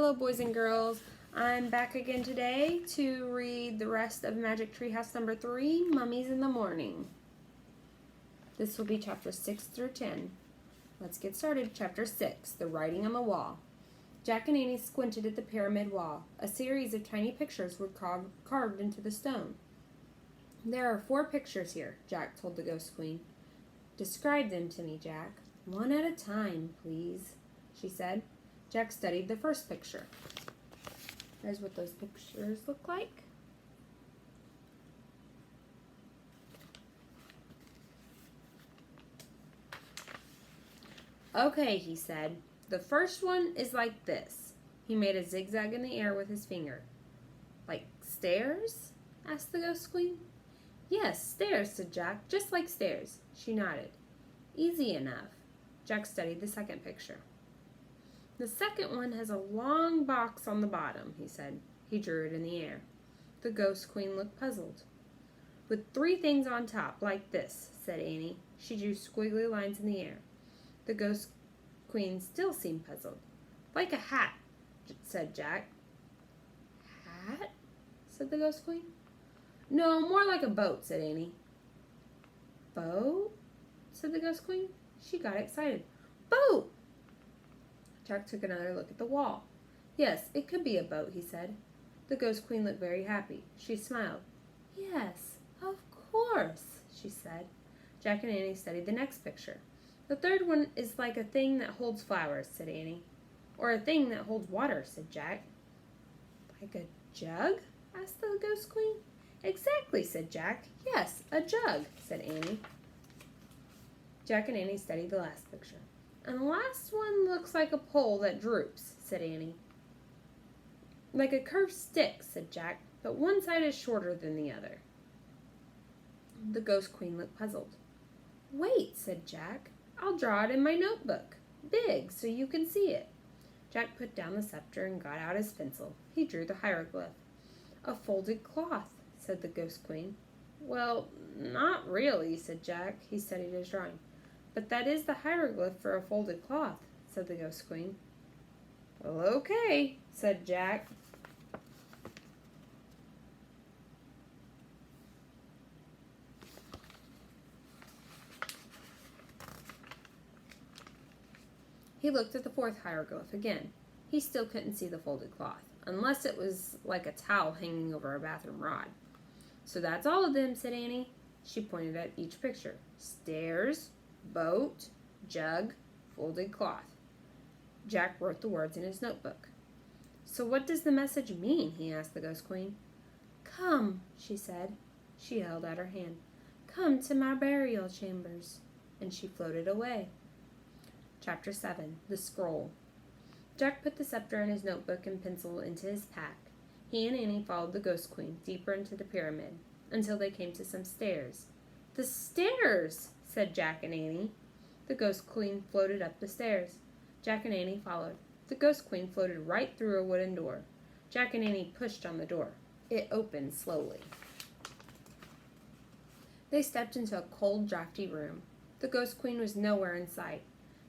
Hello, boys and girls. I'm back again today to read the rest of Magic Tree House number 3, Mummies in the Morning. This will be chapters 6 through 10. Let's get started. Chapter 6, The Writing on the Wall. Jack and Annie squinted at the pyramid wall. A series of tiny pictures were carved into the stone. There are 4 pictures here, Jack told the Ghost Queen. Describe them to me, Jack. One at a time, please, she said. Jack studied the first picture. There's what those pictures look like. Okay, he said. The first one is like this. He made a zigzag in the air with his finger. Like stairs? Asked the Ghost Queen. Yes, stairs, said Jack. Just like stairs. She nodded. Easy enough. Jack studied the second picture. The second one has a long box on the bottom, he said. He drew it in the air. The Ghost Queen looked puzzled. With 3 things on top, like this, said Annie. She drew squiggly lines in the air. The Ghost Queen still seemed puzzled. Like a hat, said Jack. Hat? Said the Ghost Queen. No, more like a boat, said Annie. Boat? Said the Ghost Queen. She got excited. Boat! Jack took another look at the wall. Yes, it could be a boat, he said. The Ghost Queen looked very happy. She smiled. Yes, of course, she said. Jack and Annie studied the next picture. The third one is like a thing that holds flowers, said Annie. Or a thing that holds water, said Jack. Like a jug? Asked the Ghost Queen. Exactly, said Jack. Yes, a jug, said Annie. Jack and Annie studied the last picture. And the last one looks like a pole that droops, said Annie. Like a curved stick, said Jack, but one side is shorter than the other. The Ghost Queen looked puzzled. Wait, said Jack. I'll draw it in my notebook. Big, so you can see it. Jack put down the scepter and got out his pencil. He drew the hieroglyph. A folded cloth, said the Ghost Queen. Well, not really, said Jack. He studied his drawing. But that is the hieroglyph for a folded cloth, said the Ghost Queen. Well, okay, said Jack. He looked at the 4th hieroglyph again. He still couldn't see the folded cloth, unless it was like a towel hanging over a bathroom rod. So that's all of them, said Annie. She pointed at each picture. Stairs, boat, jug, folded cloth. Jack wrote the words in his notebook. So what does the message mean? He asked the Ghost Queen. Come, she said. She held out her hand. Come to my burial chambers. And she floated away. Chapter 7, The Scroll. Jack put the scepter and his notebook and pencil into his pack. He and Annie followed the Ghost Queen deeper into the pyramid, until they came to some stairs. The stairs, said Jack and Annie. The Ghost Queen floated up the stairs. Jack and Annie followed. The Ghost Queen floated right through a wooden door. Jack and Annie pushed on the door. It opened slowly. They stepped into a cold, drafty room. The Ghost Queen was nowhere in sight.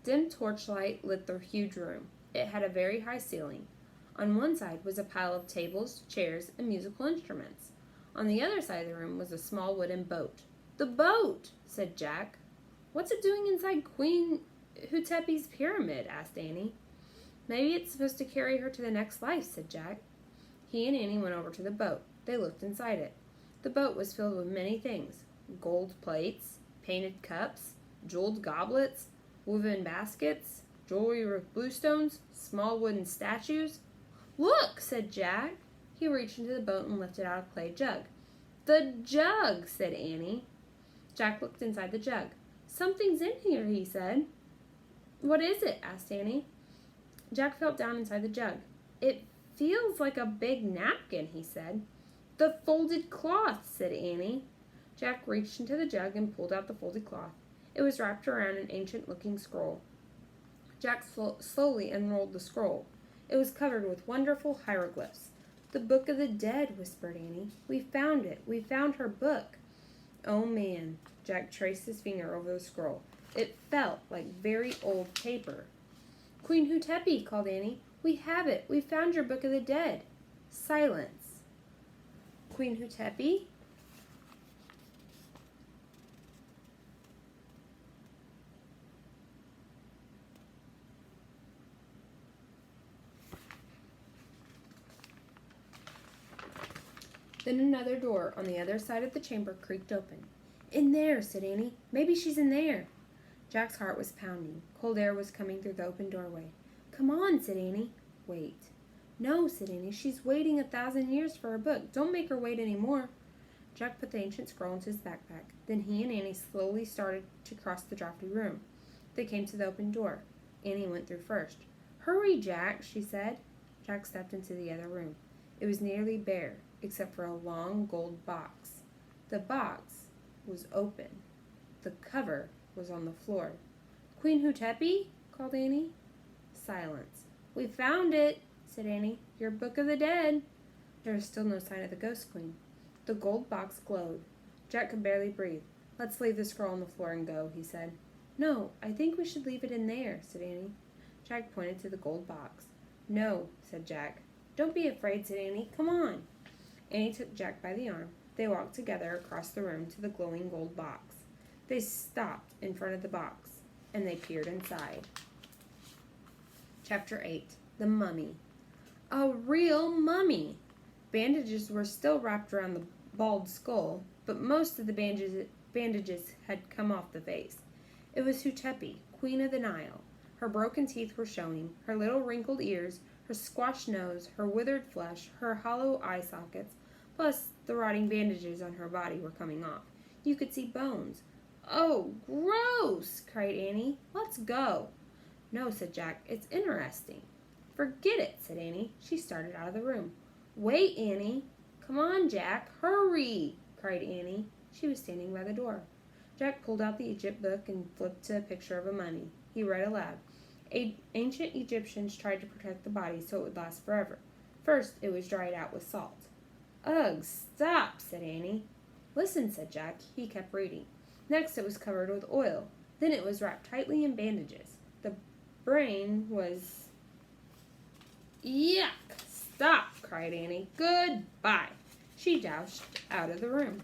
Dim torchlight lit the huge room. It had a very high ceiling. On one side was a pile of tables, chairs, and musical instruments. On the other side of the room was a small wooden boat. The boat, said Jack. What's it doing inside Queen Hutepi's pyramid? Asked Annie. Maybe it's supposed to carry her to the next life, said Jack. He and Annie went over to the boat. They looked inside it. The boat was filled with many things. Gold plates, painted cups, jeweled goblets, woven baskets, jewelry with bluestones, small wooden statues. Look, said Jack. He reached into the boat and lifted out a clay jug. The jug, said Annie. Jack looked inside the jug. Something's in here, he said. What is it? Asked Annie. Jack felt down inside the jug. It feels like a big napkin, he said. The folded cloth, said Annie. Jack reached into the jug and pulled out the folded cloth. It was wrapped around an ancient-looking scroll. Jack slowly unrolled the scroll. It was covered with wonderful hieroglyphs. The Book of the Dead, whispered Annie. We found it. We found her book. Oh, man. Jack traced his finger over the scroll. It felt like very old paper. Queen Hutepi, called Annie. We have it. We found your Book of the Dead. Silence. Queen Hutepi? Then another door on the other side of the chamber creaked open. In there, said Annie. Maybe she's in there. Jack's heart was pounding. Cold air was coming through the open doorway. Come on, said Annie. Wait. No, said Annie. She's waiting 1,000 years for her book. Don't make her wait any more. Jack put the ancient scroll into his backpack. Then he and Annie slowly started to cross the drafty room. They came to the open door. Annie went through first. Hurry, Jack, she said. Jack stepped into the other room. It was nearly bare, except for a long gold box. The box was open. The cover was on the floor. Queen Hutepi? Called Annie. Silence. We found it, said Annie. Your Book of the Dead. There was still no sign of the Ghost Queen. The gold box glowed. Jack could barely breathe. Let's leave the scroll on the floor and go, he said. No, I think we should leave it in there, said Annie. Jack pointed to the gold box. No, said Jack. Don't be afraid, said Annie. Come on. Annie took Jack by the arm. They walked together across the room to the glowing gold box. They stopped in front of the box, and they peered inside. Chapter 8. The Mummy. A real mummy! Bandages were still wrapped around the bald skull, but most of the bandages had come off the face. It was Hutepi, Queen of the Nile. Her broken teeth were showing, her little wrinkled ears, her squashed nose, her withered flesh, her hollow eye sockets, plus the rotting bandages on her body were coming off. You could see bones. Oh, gross, cried Annie. Let's go. No, said Jack, it's interesting. Forget it, said Annie. She started out of the room. Wait, Annie. Come on, Jack, hurry, cried Annie. She was standing by the door. Jack pulled out the Egypt book and flipped to a picture of a mummy. He read aloud. Ancient Egyptians tried to protect the body so it would last forever. First, it was dried out with salt. Ugh, stop, said Annie. Listen, said Jack. He kept reading. Next, it was covered with oil. Then it was wrapped tightly in bandages. The brain was... Yuck! Stop, cried Annie. Goodbye. She dashed out of the room.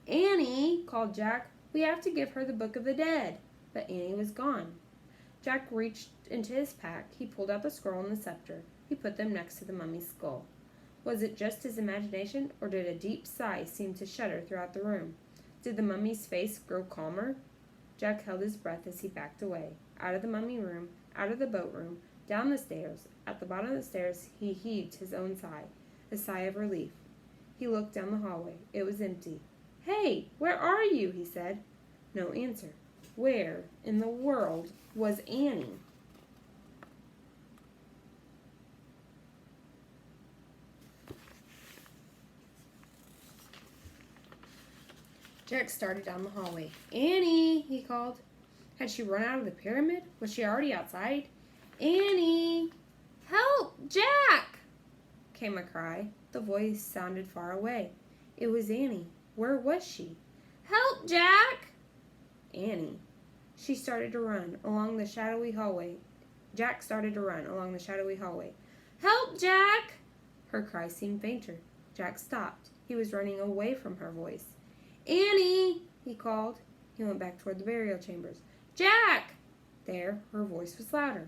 Annie, called Jack, we have to give her the Book of the Dead. But Annie was gone. Jack reached into his pack. He pulled out the scroll and the scepter. He put them next to the mummy's skull. Was it just his imagination, or did a deep sigh seem to shudder throughout the room? Did the mummy's face grow calmer? Jack held his breath as he backed away, out of the mummy room, out of the boat room, down the stairs. At the bottom of the stairs, he heaved his own sigh, a sigh of relief. He looked down the hallway. It was empty. Hey, where are you? He said. No answer. Where in the world was Annie? Jack started down the hallway. Annie, he called. Had she run out of the pyramid? Was she already outside? Annie! Help! Jack! Came a cry. The voice sounded far away. It was Annie. Where was she? Help, Jack! Annie. She started to run along the shadowy hallway. Jack started to run along the shadowy hallway. Help, Jack! Her cry seemed fainter. Jack stopped. He was running away from her voice. Annie! He called. He went back toward the burial chambers. Jack! There, her voice was louder.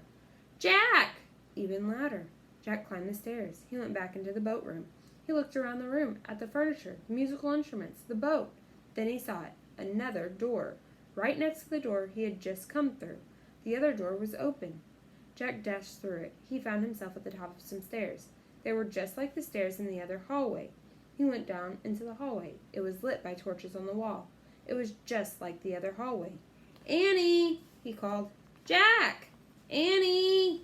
Jack! Even louder. Jack climbed the stairs. He went back into the boat room. He looked around the room, at the furniture, the musical instruments, the boat. Then he saw it. Another door. Right next to the door he had just come through. The other door was open. Jack dashed through it. He found himself at the top of some stairs. They were just like the stairs in the other hallway. He went down into the hallway. It was lit by torches on the wall. It was just like the other hallway. Annie! He called. Jack! Annie!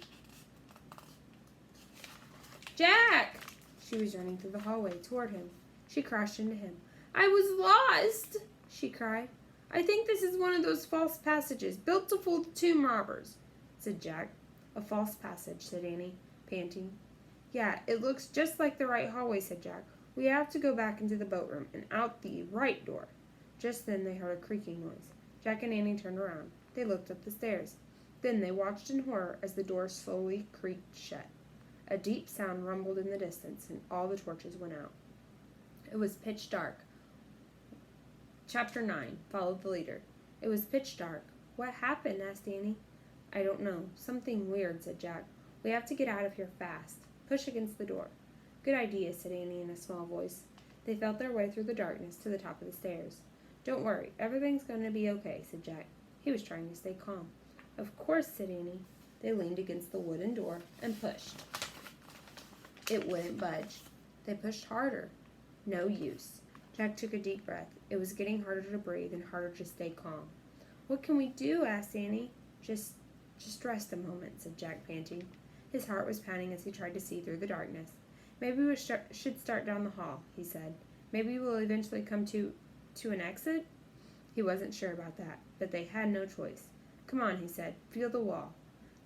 Jack! She was running through the hallway toward him. She crashed into him. I was lost! She cried. I think this is one of those false passages built to fool the tomb robbers, said Jack. A false passage, said Annie, panting. Yeah, it looks just like the right hallway, said Jack. We have to go back into the boat room and out the right door. Just then they heard a creaking noise. Jack and Annie turned around. They looked up the stairs. Then they watched in horror as the door slowly creaked shut. A deep sound rumbled in the distance, and all the torches went out. It was pitch dark. Chapter 9. Followed the leader. It was pitch dark. What happened? Asked Annie. I don't know. Something weird, said Jack. We have to get out of here fast. Push against the door. Good idea, said Annie in a small voice. They felt their way through the darkness to the top of the stairs. Don't worry. Everything's going to be okay, said Jack. He was trying to stay calm. Of course, said Annie. They leaned against the wooden door and pushed. It wouldn't budge. They pushed harder. No use. Jack took a deep breath. It was getting harder to breathe and harder to stay calm. What can we do? Asked Annie. Just rest a moment, said Jack, panting. His heart was pounding as he tried to see through the darkness. Maybe we should start down the hall, he said. Maybe we'll eventually come to an exit? He wasn't sure about that, but they had no choice. Come on, he said. Feel the wall.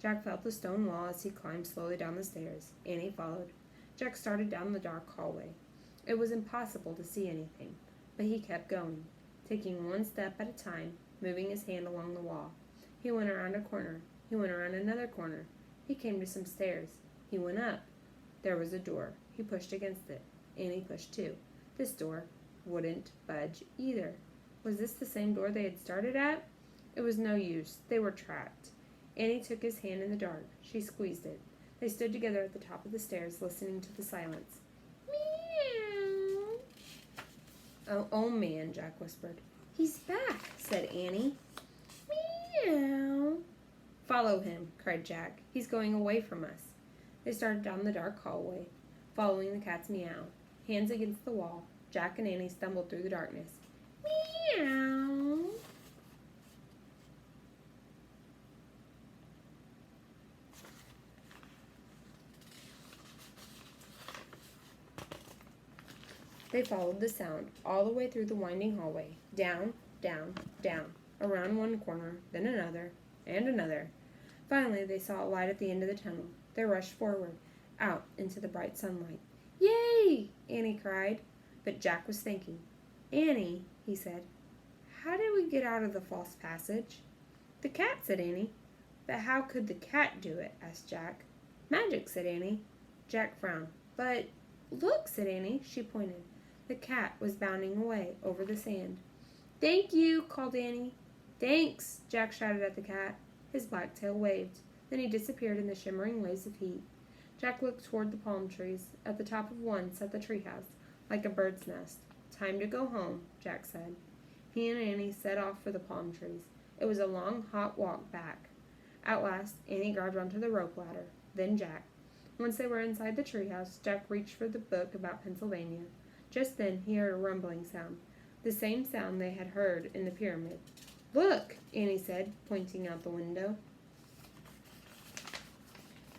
Jack felt the stone wall as he climbed slowly down the stairs. Annie followed. Jack started down the dark hallway. It was impossible to see anything, but he kept going, taking one step at a time, moving his hand along the wall. He went around a corner. He went around another corner. He came to some stairs. He went up. There was a door. He pushed against it. Annie pushed too. This door wouldn't budge either. Was this the same door they had started at? It was no use. They were trapped. Annie took his hand in the dark. She squeezed it. They stood together at the top of the stairs, listening to the silence. Meow. Oh, man, Jack whispered. He's back, said Annie. Meow. Follow him, cried Jack. He's going away from us. They started down the dark hallway, following the cat's meow. Hands against the wall, Jack and Annie stumbled through the darkness. Meow. They followed the sound all the way through the winding hallway, down, down, down, around one corner, then another, and another. Finally, they saw a light at the end of the tunnel. They rushed forward, out into the bright sunlight. Yay! Annie cried. But Jack was thinking. Annie, he said, how did we get out of the false passage? The cat, said Annie. But how could the cat do it? Asked Jack. Magic, said Annie. Jack frowned. But look, said Annie. She pointed. The cat was bounding away over the sand. Thank you, called Annie. Thanks, Jack shouted at the cat. His black tail waved. Then he disappeared in the shimmering waves of heat. Jack looked toward the palm trees. At the top of one sat the treehouse, like a bird's nest. Time to go home, Jack said. He and Annie set off for the palm trees. It was a long, hot walk back. At last, Annie grabbed onto the rope ladder, then Jack. Once they were inside the treehouse, Jack reached for the book about Pennsylvania. Just then, he heard a rumbling sound, the same sound they had heard in the pyramid. Look, Annie said, pointing out the window.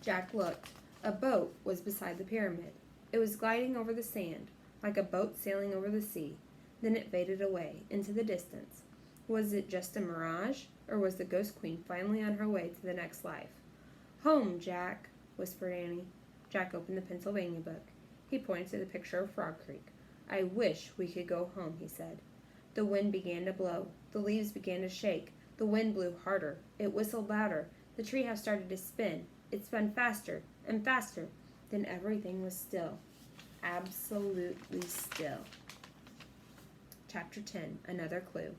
Jack looked. A boat was beside the pyramid. It was gliding over the sand, like a boat sailing over the sea. Then it faded away, into the distance. Was it just a mirage, or was the Ghost Queen finally on her way to the next life? Home, Jack, whispered Annie. Jack opened the Pennsylvania book. He pointed to the picture of Frog Creek. I wish we could go home, he said. The wind began to blow. The leaves began to shake. The wind blew harder. It whistled louder. The treehouse started to spin. It spun faster and faster. Then everything was still. Absolutely still. Chapter 10. Another Clue.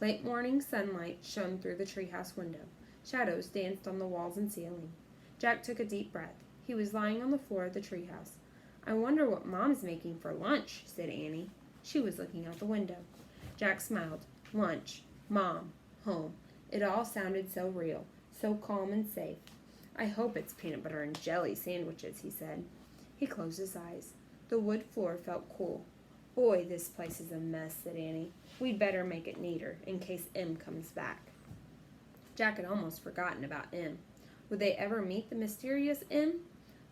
Late morning sunlight shone through the treehouse window. Shadows danced on the walls and ceiling. Jack took a deep breath. He was lying on the floor of the treehouse. I wonder what Mom's making for lunch, said Annie. She was looking out the window. Jack smiled. Lunch, Mom, home. It all sounded so real, so calm and safe. I hope it's peanut butter and jelly sandwiches, he said. He closed his eyes. The wood floor felt cool. Boy, this place is a mess, said Annie. We'd better make it neater, in case M comes back. Jack had almost forgotten about M. Would they ever meet the mysterious M?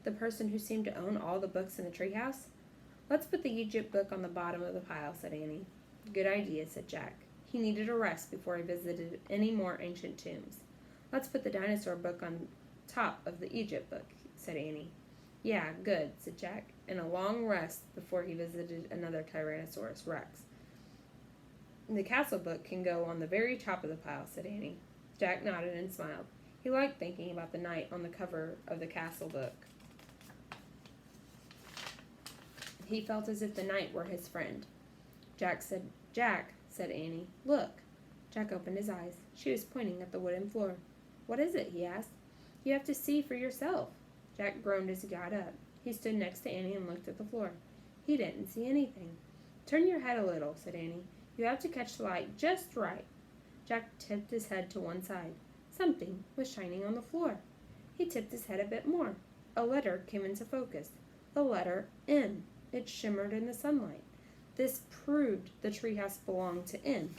The person who seemed to own all the books in the treehouse? Let's put the Egypt book on the bottom of the pile, said Annie. Good idea, said Jack. He needed a rest before he visited any more ancient tombs. Let's put the dinosaur book on top of the Egypt book, said Annie. Yeah, good, said Jack, and a long rest before he visited another Tyrannosaurus Rex. The castle book can go on the very top of the pile, said Annie. Jack nodded and smiled. He liked thinking about the knight on the cover of the castle book. He felt as if the knight were his friend. Jack, said Annie, look. Jack opened his eyes. She was pointing at the wooden floor. What is it? He asked. You have to see for yourself. Jack groaned as he got up. He stood next to Annie and looked at the floor. He didn't see anything. Turn your head a little, said Annie. You have to catch the light just right. Jack tipped his head to one side. Something was shining on the floor. He tipped his head a bit more. A letter came into focus. The letter N. It shimmered in the sunlight. This proved the treehouse belonged to N.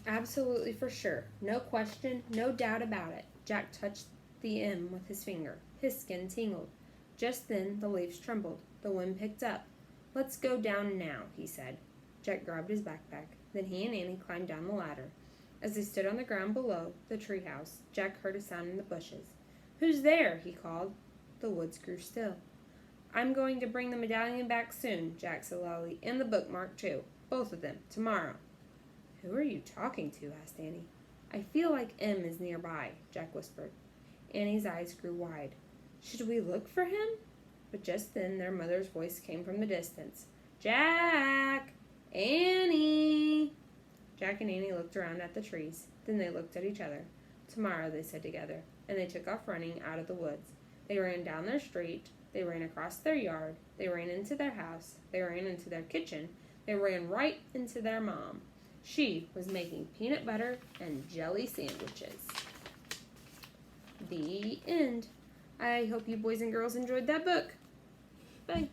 Absolutely for sure. No question, no doubt about it. Jack touched the M with his finger. His skin tingled. Just then the leaves trembled. The wind picked up. Let's go down now, he said. Jack grabbed his backpack. Then he and Annie climbed down the ladder. As they stood on the ground below the treehouse, Jack heard a sound in the bushes. Who's there? He called. The woods grew still. I'm going to bring the medallion back soon, Jack said loudly, and the bookmark too. Both of them, tomorrow. Who are you talking to? Asked Annie. I feel like M is nearby, Jack whispered. Annie's eyes grew wide. Should we look for him? But just then their mother's voice came from the distance. Jack! Annie! Jack and Annie looked around at the trees. Then they looked at each other. Tomorrow, they said together, and they took off running out of the woods. They ran down their street. They ran across their yard. They ran into their house. They ran into their kitchen. They ran right into their mom. She was making peanut butter and jelly sandwiches. The end. I hope you boys and girls enjoyed that book. Bye.